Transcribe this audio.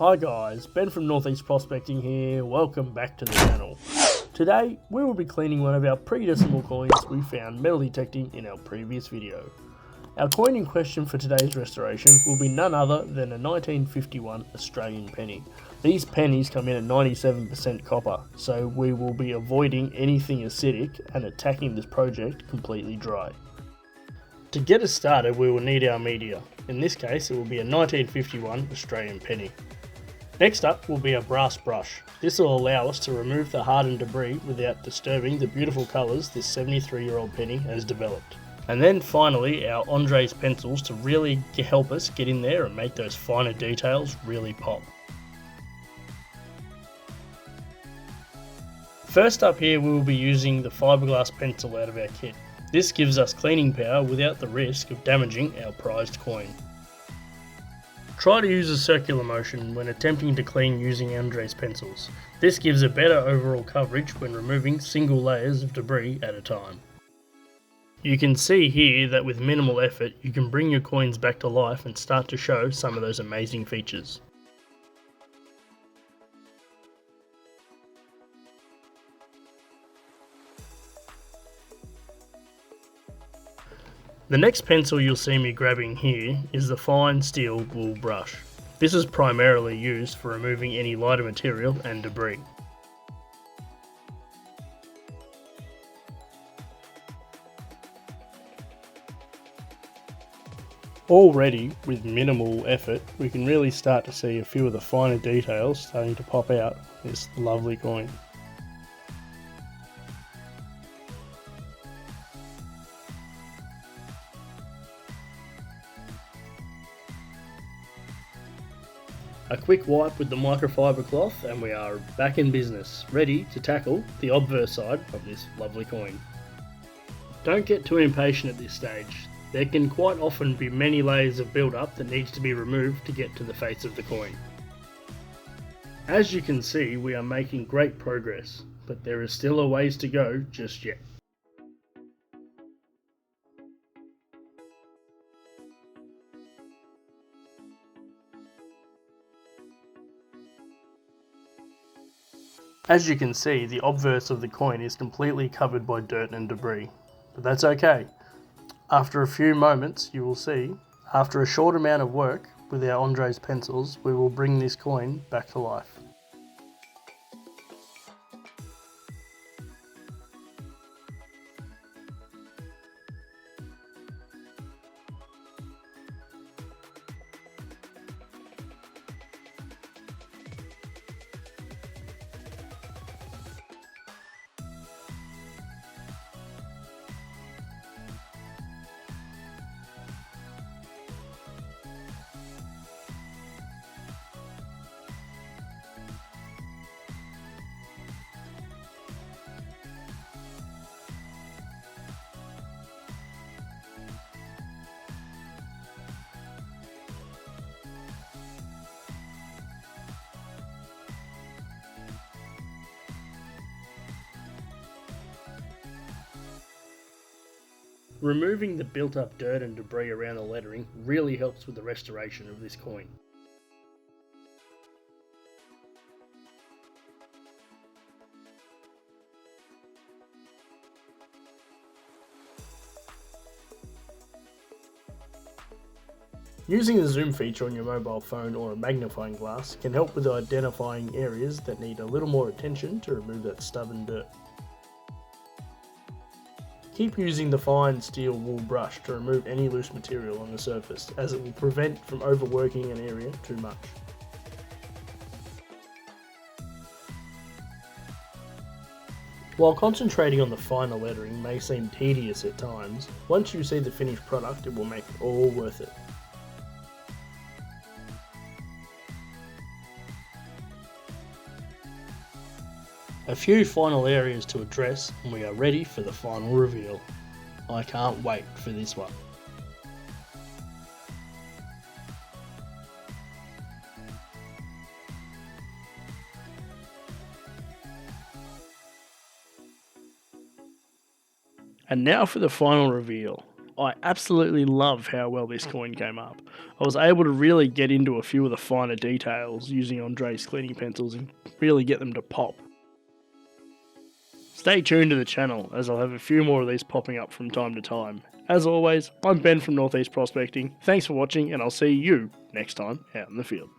Hi guys, Ben from Northeast Prospecting here, welcome back to the channel. Today we will be cleaning one of our pre-decimal coins we found metal detecting in our previous video. Our coin in question for today's restoration will be none other than a 1951 Australian penny. These pennies come in at 97% copper, so we will be avoiding anything acidic and attacking this project completely dry. To get us started we will need our media. In this case it will be a 1951 Australian penny. Next up will be a brass brush. This will allow us to remove the hardened debris without disturbing the beautiful colours this 73-year-old penny has developed. And then finally our Andres pencils to really help us get in there and make those finer details really pop. First up here we will be using the fiberglass pencil out of our kit. This gives us cleaning power without the risk of damaging our prized coin. Try to use a circular motion when attempting to clean using Andres pencils. This gives a better overall coverage when removing single layers of debris at a time. You can see here that with minimal effort you can bring your coins back to life and start to show some of those amazing features. The next pencil you'll see me grabbing here is the fine steel wool brush. This is primarily used for removing any lighter material and debris. Already, with minimal effort, we can really start to see a few of the finer details starting to pop out this lovely coin. A quick wipe with the microfiber cloth and we are back in business, ready to tackle the obverse side of this lovely coin. Don't get too impatient at this stage. There can quite often be many layers of build-up that needs to be removed to get to the face of the coin. As you can see, we are making great progress, but there is still a ways to go just yet. As you can see, the obverse of the coin is completely covered by dirt and debris, but that's okay. After a few moments, you will see, after a short amount of work with our Andres pencils, we will bring this coin back to life. Removing the built up dirt and debris around the lettering really helps with the restoration of this coin. Using the zoom feature on your mobile phone or a magnifying glass can help with identifying areas that need a little more attention to remove that stubborn dirt. Keep using the fine steel wool brush to remove any loose material on the surface, as it will prevent from overworking an area too much. While concentrating on the finer lettering may seem tedious at times, once you see the finished product it will make it all worth it. A few final areas to address and we are ready for the final reveal. I can't wait for this one. And now for the final reveal. I absolutely love how well this coin came up. I was able to really get into a few of the finer details using Andre's cleaning pencils and really get them to pop. Stay tuned to the channel as I'll have a few more of these popping up from time to time. As always, I'm Ben from Northeast Prospecting. Thanks for watching and I'll see you next time out in the field.